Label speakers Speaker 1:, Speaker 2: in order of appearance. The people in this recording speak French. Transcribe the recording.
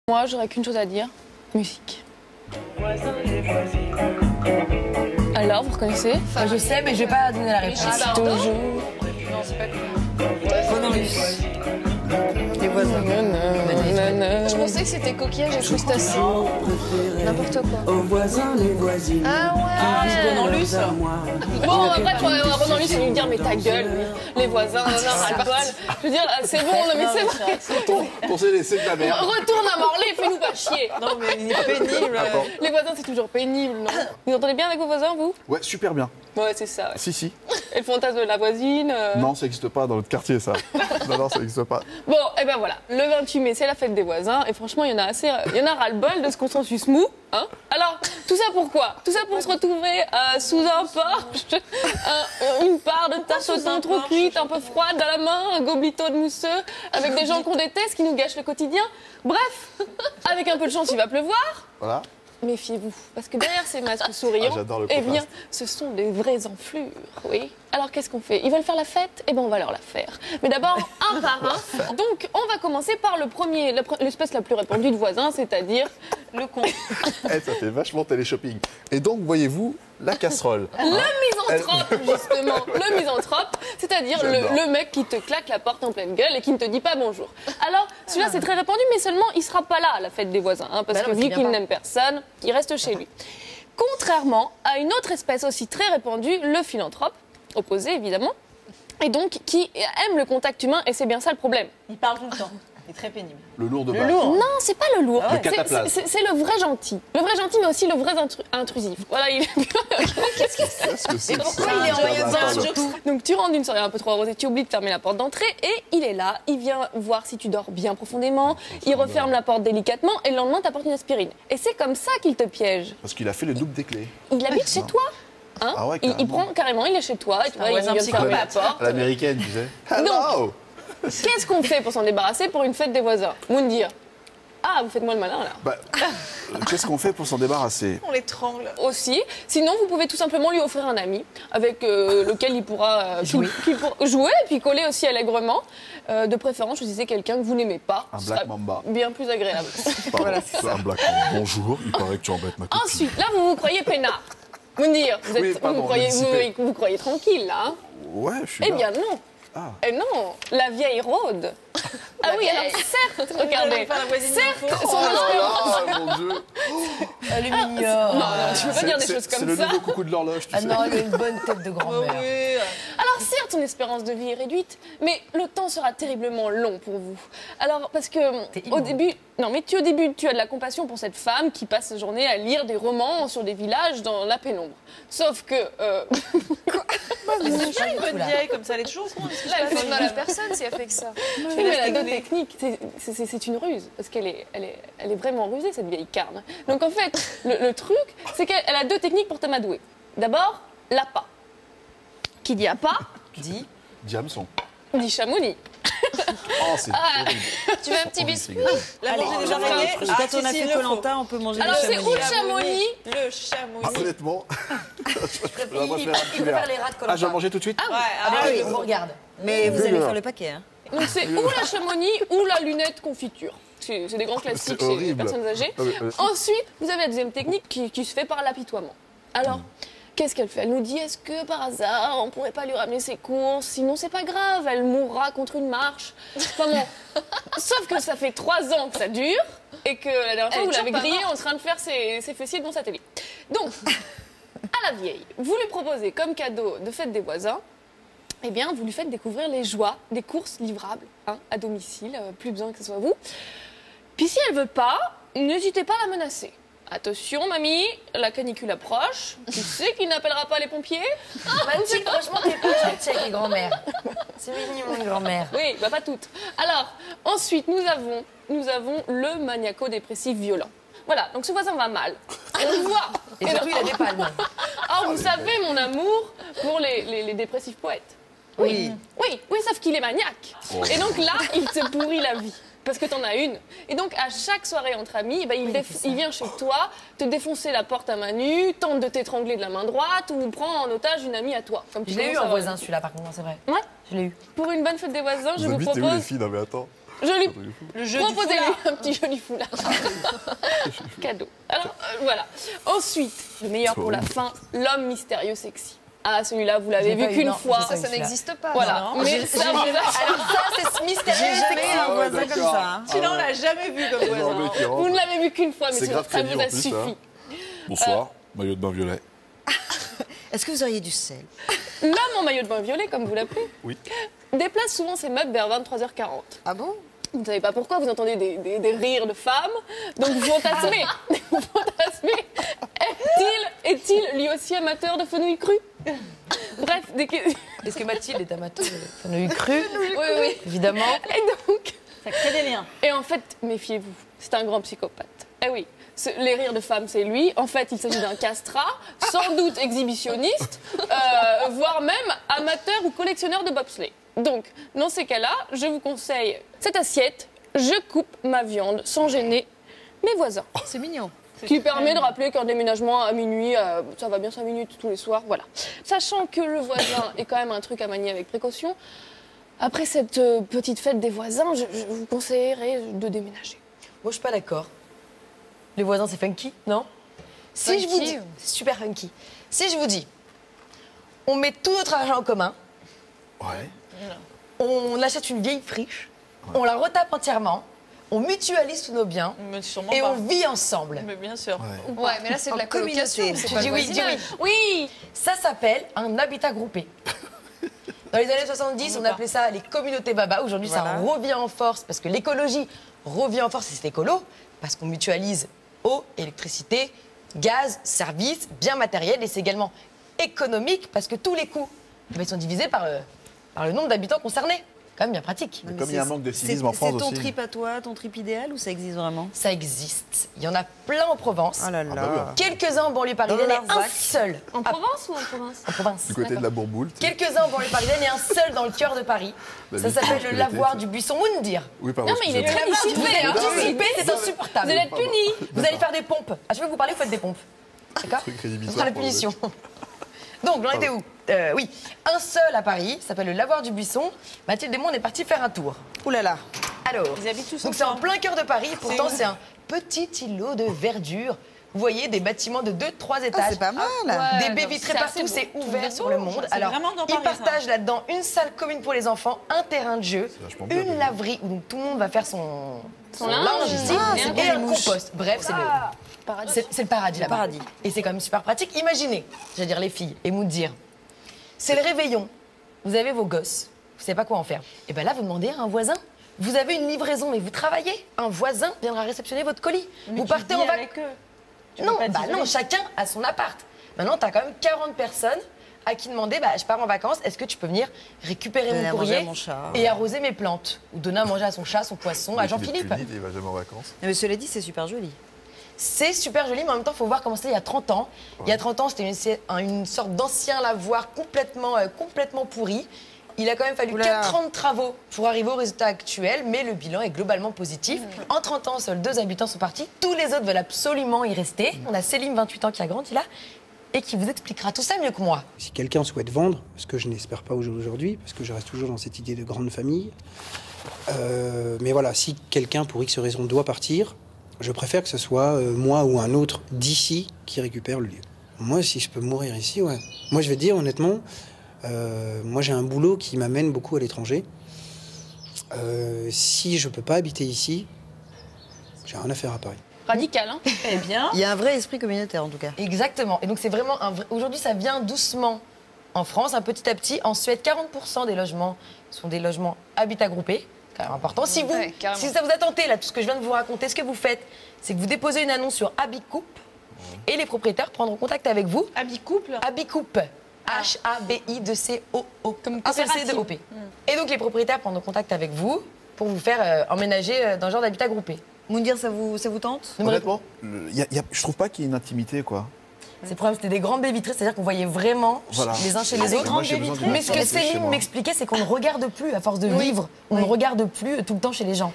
Speaker 1: Moi, j'aurais qu'une chose à dire, musique. Alors, vous reconnaissez?
Speaker 2: Enfin, je sais, mais je vais pas donner la réponse.
Speaker 1: Toujours.
Speaker 3: Non, c'est pas
Speaker 2: Bonne russe.
Speaker 3: les voisins.
Speaker 1: Je pensais que c'était coquillage et crustacés. N'importe quoi.
Speaker 4: Aux voisins, les voisines.
Speaker 1: Ah ouais.
Speaker 3: Renan Luce.
Speaker 1: Bon, après, Renan Luce, il va lui dire, mais ta gueule, les voisins, ras-le-bol. Je veux dire, c'est bon, non, mais c'est bon.
Speaker 5: On s'est laissé de la merde.
Speaker 1: Retourne à Morlaix, fais-nous pas chier.
Speaker 3: Non, mais il est pénible.
Speaker 5: Attends.
Speaker 1: Les voisins, c'est toujours pénible, non? Vous entendez bien avec vos voisins, vous?
Speaker 5: Ouais, super bien.
Speaker 1: Ouais, c'est ça. Ouais.
Speaker 5: Si.
Speaker 1: Et le fantasme de la voisine.
Speaker 5: Non, ça n'existe pas dans notre quartier, ça. Non, ça n'existe pas.
Speaker 1: Bon, et ben voilà, le 28 mai, c'est la fête des voisins, et franchement, il y en a ras-le-bol de ce consensus mou, hein. Alors, tout ça pourquoi? Tout ça pour se retrouver sous un porche, une part de tarte au thon trop cuite, un peu froide dans la main, un gobelito de mousseux, avec des gens qu'on déteste, qui nous gâchent le quotidien. Bref, avec un peu de chance, il va pleuvoir.
Speaker 5: Voilà.
Speaker 1: Méfiez-vous, parce que derrière ces masques souriants,
Speaker 5: j'adore le
Speaker 1: eh
Speaker 5: contraste.
Speaker 1: bien, ce sont des vraies enflures, oui. Alors, qu'est-ce qu'on fait? Ils veulent faire la fête? Eh bien, on va leur la faire. Mais d'abord, un par un. Donc, on va commencer par le premier, l'espèce la plus répandue de voisins, c'est-à-dire le con.
Speaker 5: Ça fait vachement télé-shopping. Et donc, voyez-vous, la casserole.
Speaker 1: Le misanthrope, justement. Le misanthrope, c'est-à-dire
Speaker 5: J'adore.
Speaker 1: le mec qui te claque la porte en pleine gueule et qui ne te dit pas bonjour. Alors, celui-là, c'est très répandu, mais seulement, il sera pas là à la fête des voisins, hein, parce
Speaker 2: Bah non,
Speaker 1: que
Speaker 2: parce
Speaker 1: vu
Speaker 2: qu'il
Speaker 1: qu'il
Speaker 2: vient pas.
Speaker 1: n'aime personne, il reste chez lui. Contrairement à une autre espèce aussi très répandue, le philanthrope, opposé évidemment, et donc qui aime le contact humain, et c'est bien ça le problème.
Speaker 3: Il parle tout le temps. Il est très pénible.
Speaker 5: Le lourd de
Speaker 3: Le
Speaker 5: base.
Speaker 3: lourd.
Speaker 1: Non, c'est pas le lourd.
Speaker 5: Le
Speaker 1: C'est-
Speaker 5: cataplasme.
Speaker 1: c'est le vrai gentil. Le vrai gentil, mais aussi le vrai intrusif. Voilà, il
Speaker 5: Qu'est-ce que c'est que
Speaker 2: pourquoi
Speaker 5: ça?
Speaker 2: il est envoyé
Speaker 5: Attends,
Speaker 2: dans
Speaker 5: attends.
Speaker 2: surtout?
Speaker 1: Donc tu rentres d'une soirée un peu trop arrosée, tu oublies de fermer la porte d'entrée et il est là, il vient voir si tu dors bien profondément, il referme la porte délicatement et le lendemain t'apporte une aspirine. Et c'est comme ça qu'il te piège.
Speaker 5: Parce qu'il a fait le double des clés.
Speaker 1: Il habite chez toi. Hein,
Speaker 5: Ah ouais,
Speaker 1: il
Speaker 5: carrément.
Speaker 1: prend carrément, il est chez toi, et tu vois, il
Speaker 3: voisin
Speaker 1: vient de fermer la
Speaker 3: psychopathe.
Speaker 1: porte.
Speaker 5: À l'américaine, tu sais. Hello!
Speaker 1: Qu'est-ce qu'on fait pour s'en débarrasser pour une fête des voisins? Moundir. Ah, vous faites moi le malin là.
Speaker 5: Bah, qu'est-ce qu'on fait pour s'en débarrasser?
Speaker 3: On l'étrangle.
Speaker 1: Aussi. Sinon, vous pouvez tout simplement lui offrir un ami avec lequel il pourra jouer et puis coller aussi allègrement. De préférence, choisissez quelqu'un que vous n'aimez pas.
Speaker 5: Un
Speaker 1: Ce
Speaker 5: Black
Speaker 1: sera
Speaker 5: Mamba.
Speaker 1: bien plus agréable.
Speaker 5: Pardon, c'est un black Mamba. Bonjour, il paraît que tu embêtes ma copine.
Speaker 1: Ensuite, là, vous vous croyez peinard. Mounir,
Speaker 5: Oui, pardon,
Speaker 1: vous croyez tranquille là. Hein.
Speaker 5: Ouais, je suis
Speaker 1: Eh
Speaker 5: là.
Speaker 1: bien non.
Speaker 5: Ah.
Speaker 1: Eh non, la vieille rôde. Ah oui, alors certes, regardez.
Speaker 3: Pas la voisine
Speaker 1: Certes,
Speaker 3: d'info.
Speaker 1: son espérance.
Speaker 5: Ah, mon Dieu!
Speaker 2: Elle est mignonne.
Speaker 1: Non, tu peux pas dire des choses
Speaker 5: C'est
Speaker 1: comme
Speaker 5: le
Speaker 1: ça.
Speaker 5: nouveau coucou de l'horloge, tu
Speaker 2: Ah
Speaker 5: sais.
Speaker 2: non, elle a une bonne tête de grand-mère.
Speaker 3: Oui.
Speaker 1: Alors certes, son espérance de vie est réduite, mais le temps sera terriblement long pour vous. Alors parce que
Speaker 2: T'es
Speaker 1: au
Speaker 2: immonde.
Speaker 1: début, non mais au début, tu as de la compassion pour cette femme qui passe sa journée à lire des romans sur des villages dans la pénombre. Sauf que
Speaker 3: C'est pas une bonne vieille comme ça, elle est toujours au courant de ce qui se
Speaker 6: Elle
Speaker 3: passe.
Speaker 6: fait de mal à personne si elle fait que ça.
Speaker 1: oui, mais elle a deux techniques. C'est une ruse parce qu'elle est vraiment rusée cette vieille carne. Donc en fait, le truc, c'est qu'elle a deux techniques pour t'amadouer. D'abord, l'appât. Qui dit appât
Speaker 2: Dis.
Speaker 5: Diamson.
Speaker 1: dit chamonix.
Speaker 5: Oh, c'est horrible.
Speaker 6: Tu veux un petit
Speaker 5: Horrible,
Speaker 6: biscuit?
Speaker 3: La manger des araignées.
Speaker 7: Quand on a fait Koh-Lanta, on peut manger
Speaker 1: Alors
Speaker 7: des
Speaker 1: c'est
Speaker 7: chamonix.
Speaker 1: où le chamonix?
Speaker 3: Le
Speaker 5: Ah,
Speaker 3: chamonix.
Speaker 5: honnêtement, moi, je vais
Speaker 2: Il préfère les rats de
Speaker 5: Ah,
Speaker 2: Koh-Lanta.
Speaker 5: je vais manger tout de suite?
Speaker 3: Ouais,
Speaker 2: Ah oui, on regarde.
Speaker 7: Mais vous allez
Speaker 5: Dégueulasse.
Speaker 7: faire le paquet. Hein.
Speaker 1: Donc c'est ou la chamonix ou la lunette confiture. C'est des grands classiques
Speaker 5: C'est
Speaker 1: chez les
Speaker 5: horrible.
Speaker 1: personnes âgées.
Speaker 5: Ah, mais,
Speaker 1: Ensuite, vous avez la deuxième technique qui se fait par l'apitoiement. Alors, qu'est-ce qu'elle fait? Elle nous dit, est-ce que par hasard, on pourrait pas lui ramener ses courses? Sinon, c'est pas grave, elle mourra contre une marche. Enfin bon. Sauf que ça fait 3 ans que ça dure et que la dernière fois,
Speaker 6: Elle est
Speaker 1: vous l'avez
Speaker 6: toujours pas
Speaker 1: grillé
Speaker 6: morte.
Speaker 1: en train de faire ses fessiers devant sa télé. Donc, à la vieille, vous lui proposez comme cadeau de fête des voisins, eh bien, vous lui faites découvrir les joies des courses livrables, hein, à domicile, plus besoin que ce soit vous. Puis si elle veut pas, n'hésitez pas à la menacer. Attention, mamie, la canicule approche. Tu sais qu'il n'appellera pas les pompiers?
Speaker 2: Mathilde, franchement, t'es plus gentille avec les grand-mères. C'est mignon, une grand-mère.
Speaker 1: Oui, bah pas toutes. Alors, ensuite, nous avons le maniaco-dépressif violent. Voilà, donc ce voisin va mal. On le voit.
Speaker 2: Et surtout, il a des palmes.
Speaker 1: Ah, vous savez mon amour pour les dépressifs poètes.
Speaker 2: Oui.
Speaker 1: Oui, sauf qu'il est maniaque.
Speaker 5: Oh.
Speaker 1: Et donc là, il te pourrit la vie. Parce que t'en as une. Et donc, à chaque soirée entre amis, bah, il vient chez toi, te défoncer la porte à main nue, tente de t'étrangler de la main droite ou prend en otage une amie à toi. Comme tu
Speaker 2: Je l'ai eu
Speaker 1: commences à
Speaker 2: en
Speaker 1: avoir-
Speaker 2: voisin, celui-là, par contre, c'est vrai.
Speaker 1: Ouais.
Speaker 2: Je l'ai eu.
Speaker 1: Pour une bonne fête des voisins, je
Speaker 5: Vous
Speaker 1: vous
Speaker 5: habitez où, les
Speaker 1: propose
Speaker 5: filles? Non, mais attends.
Speaker 1: Je lui
Speaker 3: Le jeu du
Speaker 1: proposais
Speaker 3: foulard.
Speaker 1: un petit joli foulard. Cadeau. Alors, voilà. Ensuite, le meilleur pour la fin, l'homme mystérieux sexy. Ah, celui-là, vous l'avez
Speaker 2: J'ai
Speaker 1: vu
Speaker 2: pas eu,
Speaker 1: qu'une
Speaker 2: non,
Speaker 1: fois.
Speaker 2: j'ai pas eu
Speaker 4: Ça
Speaker 2: celui-là.
Speaker 4: n'existe pas.
Speaker 1: Voilà.
Speaker 3: Non.
Speaker 1: Mais ça,
Speaker 2: Alors ça, c'est mystérieux.
Speaker 7: J'ai jamais eu un
Speaker 5: Ah ouais,
Speaker 7: voisin comme
Speaker 5: d'accord.
Speaker 7: ça. hein.
Speaker 3: Sinon, on l'a jamais vu comme
Speaker 5: Non,
Speaker 3: voisin.
Speaker 5: mais qui rentre.
Speaker 1: vous ne l'avez vu qu'une fois, mais
Speaker 5: C'est
Speaker 1: ça
Speaker 5: grave
Speaker 1: ça
Speaker 5: crédible
Speaker 1: vous a
Speaker 5: en plus,
Speaker 1: suffi.
Speaker 5: hein. Bonsoir, maillot de bain violet.
Speaker 7: Est-ce que vous auriez du sel?
Speaker 1: L'homme en maillot de bain violet, comme vous l'appelez,
Speaker 5: Oui.
Speaker 1: déplace souvent ses meubles vers 23h40.
Speaker 4: Ah bon?
Speaker 1: Vous ne savez pas pourquoi, vous entendez des rires de femmes, donc vous fantasmez. Vous fantasmez. Est-il lui aussi amateur de fenouil cru? Bref,
Speaker 2: Est-ce que Mathilde est amateur de fenouil cru?
Speaker 1: Oui, oui.
Speaker 2: Évidemment.
Speaker 1: Et donc,
Speaker 3: Ça crée des liens.
Speaker 1: et en fait, méfiez-vous, c'est un grand psychopathe. Eh oui, les rires de femmes, c'est lui. En fait, il s'agit d'un castrat, sans doute exhibitionniste, voire même amateur ou collectionneur de bobsleigh. Donc, dans ces cas-là, je vous conseille cette assiette. Je coupe ma viande sans gêner mes voisins.
Speaker 4: C'est mignon.
Speaker 1: Qui permet de rappeler qu'un déménagement à minuit, ça va bien 5 minutes tous les soirs, voilà. Sachant que le voisin est quand même un truc à manier avec précaution, après cette petite fête des voisins, je vous conseillerais de déménager.
Speaker 2: Moi, je suis pas d'accord. Les voisins, c'est funky, non? Si je vous
Speaker 4: Funky,
Speaker 2: dis, c'est super funky. Si je vous dis, on met tout notre argent en commun,
Speaker 5: Ouais.
Speaker 2: on achète une vieille friche, on la retape entièrement, on mutualise tous nos biens
Speaker 3: Mais sûrement
Speaker 2: et
Speaker 3: pas.
Speaker 2: on vit ensemble.
Speaker 3: Mais bien sûr.
Speaker 5: Ouais.
Speaker 4: Ouais, mais là, c'est de la colocation.
Speaker 7: communauté.
Speaker 4: C'est pas
Speaker 2: Dis
Speaker 4: le
Speaker 2: oui, dis
Speaker 4: voisinage.
Speaker 2: oui.
Speaker 1: Oui.
Speaker 2: Ça s'appelle un habitat groupé. Dans les années 70, on appelait ça les communautés baba. Aujourd'hui,
Speaker 7: Voilà.
Speaker 2: ça revient en force parce que l'écologie revient en force et c'est écolo, parce qu'on mutualise eau, électricité, gaz, services, biens matériels et c'est également économique parce que tous les coûts ils sont divisés par le nombre d'habitants concernés. Quand même bien pratique.
Speaker 5: Mais comme il y a un manque de civisme en France
Speaker 7: C'est ton
Speaker 5: aussi.
Speaker 7: trip à toi, ton trip idéal ou ça existe vraiment?
Speaker 2: Ça existe. Il y en a plein en Provence.
Speaker 7: Oh là
Speaker 5: Ah bah
Speaker 7: là.
Speaker 2: Quelques-uns en banlieue parisienne
Speaker 7: Dans
Speaker 2: et
Speaker 7: le
Speaker 2: un
Speaker 7: Larzac.
Speaker 2: seul
Speaker 1: En Provence ou en province?
Speaker 2: en province.
Speaker 5: Du côté de la Bourboule. tu sais.
Speaker 2: Quelques-uns en banlieue parisienne et un seul dans le cœur de Paris.
Speaker 5: La
Speaker 2: Ça
Speaker 5: vie
Speaker 2: s'appelle
Speaker 5: qui
Speaker 2: le
Speaker 5: fait
Speaker 2: lavoir
Speaker 5: l'été,
Speaker 2: du buisson Moundir.
Speaker 5: Oui, pardon.
Speaker 1: Non, mais il est
Speaker 5: excusez-moi.
Speaker 1: très
Speaker 2: Vous
Speaker 1: discipliné.
Speaker 2: allez anticiper, c'est insupportable.
Speaker 1: Vous allez être puni.
Speaker 2: Vous allez faire des pompes. À chaque fois que vous parlez, vous faites des pompes. D'accord
Speaker 5: Truc crédible
Speaker 2: Ce sera la
Speaker 5: bizarre pour le
Speaker 2: punition. Donc, j'en étais où Oui, un seul à Paris, ça s'appelle le lavoir du buisson. Mathilde et moi, on est partis faire un tour.
Speaker 7: Ouh là là.
Speaker 2: Alors,
Speaker 3: Ils habitent tous
Speaker 2: donc c'est en
Speaker 3: ensemble.
Speaker 2: plein cœur de Paris, pourtant
Speaker 3: où
Speaker 2: c'est un petit îlot de verdure. Vous voyez des bâtiments de 2-3 étages.
Speaker 7: Ah, c'est pas mal.
Speaker 1: Ouais.
Speaker 2: Des baies
Speaker 1: non,
Speaker 2: vitrées
Speaker 1: c'est
Speaker 2: partout,
Speaker 1: assez
Speaker 2: c'est
Speaker 1: beau.
Speaker 2: ouvert sur le monde.
Speaker 3: C'est
Speaker 2: Alors,
Speaker 3: vraiment dans
Speaker 2: ils
Speaker 3: Paris, ça.
Speaker 2: partagent là-dedans une salle commune pour les enfants, un terrain de jeu,
Speaker 5: vachement bien,
Speaker 2: une
Speaker 5: déjà.
Speaker 2: laverie où tout le monde va faire son
Speaker 1: linge.
Speaker 2: ici
Speaker 7: Ah, c'est bien
Speaker 2: et
Speaker 7: les
Speaker 2: un
Speaker 7: mouches.
Speaker 2: compost. Bref,
Speaker 1: Paradis.
Speaker 2: c'est le paradis là-bas.
Speaker 7: paradis.
Speaker 2: Et c'est quand même super pratique. Imaginez, j'allais dire les filles, et vous dire, c'est le réveillon. Vous avez vos gosses, vous savez pas quoi en faire. Et bien là, vous demandez à un voisin. Vous avez une livraison, mais vous travaillez. Un voisin viendra réceptionner votre colis.
Speaker 3: Mais
Speaker 2: vous
Speaker 3: tu
Speaker 2: partez
Speaker 3: vis
Speaker 2: en vacances.
Speaker 3: avec eux. Tu
Speaker 2: Non,
Speaker 3: peux pas
Speaker 2: bah
Speaker 3: t'isoler.
Speaker 2: non, chacun a son appart. Maintenant, tu as quand même 40 personnes à qui demander, bah, je pars en vacances, est-ce que tu peux venir récupérer
Speaker 7: Donner
Speaker 2: mon
Speaker 7: à manger
Speaker 2: courrier
Speaker 7: à mon chat.
Speaker 2: et arroser mes plantes ou donner à manger à son chat, son poisson, à
Speaker 5: Il est
Speaker 2: Jean-Philippe.
Speaker 5: puni, il va jamais en vacances.
Speaker 7: Non, mais cela dit, c'est super joli.
Speaker 2: C'est super joli, mais en même temps, il faut voir comment c'était il y a 30 ans. Il y a 30 ans, c'était une sorte d'ancien lavoir complètement pourri. Il a quand même fallu
Speaker 7: Oula.
Speaker 2: 4 ans de travaux pour arriver au résultat actuel, mais le bilan est globalement positif. En 30 ans, seuls 2 habitants sont partis. Tous les autres veulent absolument y rester. On a Céline, 28 ans, qui a grandi là et qui vous expliquera tout ça mieux que moi.
Speaker 6: Si quelqu'un souhaite vendre, ce que je n'espère pas aujourd'hui, parce que je reste toujours dans cette idée de grande famille, mais voilà, si quelqu'un, pour X raison, doit partir, je préfère que ce soit moi ou un autre d'ici qui récupère le lieu. Moi, si je peux mourir ici, ouais. Moi, je vais te dire honnêtement, moi j'ai un boulot qui m'amène beaucoup à l'étranger. Si je peux pas habiter ici, j'ai rien à faire à Paris.
Speaker 1: Radical, hein?
Speaker 3: Eh bien,
Speaker 7: Il y a un vrai esprit communautaire en tout cas.
Speaker 2: Exactement. Et donc c'est vraiment un vrai... Aujourd'hui, ça vient doucement en France, un petit à petit. En Suède, 40% des logements sont des logements habitat groupé. Quand même important. Si vous,
Speaker 4: Ouais, carrément.
Speaker 2: si ça vous a tenté, là, tout ce que je viens de vous raconter, ce que vous faites, c'est que vous déposez une annonce sur Habicoop et les propriétaires prendront contact avec vous.
Speaker 3: habit couple.
Speaker 2: Habicoop. H-A-B-I-2-C-O-O.
Speaker 1: Comme
Speaker 2: Un seul C
Speaker 1: coopérative.
Speaker 2: de O-P. Et donc les propriétaires prendront contact avec vous pour vous faire emménager dans le genre d'habitat groupé.
Speaker 7: Moundir, ça vous tente?
Speaker 5: Honnêtement, je trouve pas qu'il y ait une intimité, quoi.
Speaker 2: C'est le problème, c'était des grandes baies vitrées, c'est-à-dire qu'on voyait vraiment
Speaker 5: Voilà.
Speaker 2: les uns chez
Speaker 3: Ah,
Speaker 2: les
Speaker 3: des
Speaker 2: autres.
Speaker 3: grandes
Speaker 5: j'ai besoin d'une
Speaker 2: Mais ce que
Speaker 5: intimité chez
Speaker 2: Céline
Speaker 5: moi.
Speaker 2: m'expliquait, c'est qu'on ne regarde plus, à force de vivre, on ne regarde plus tout le temps chez les gens.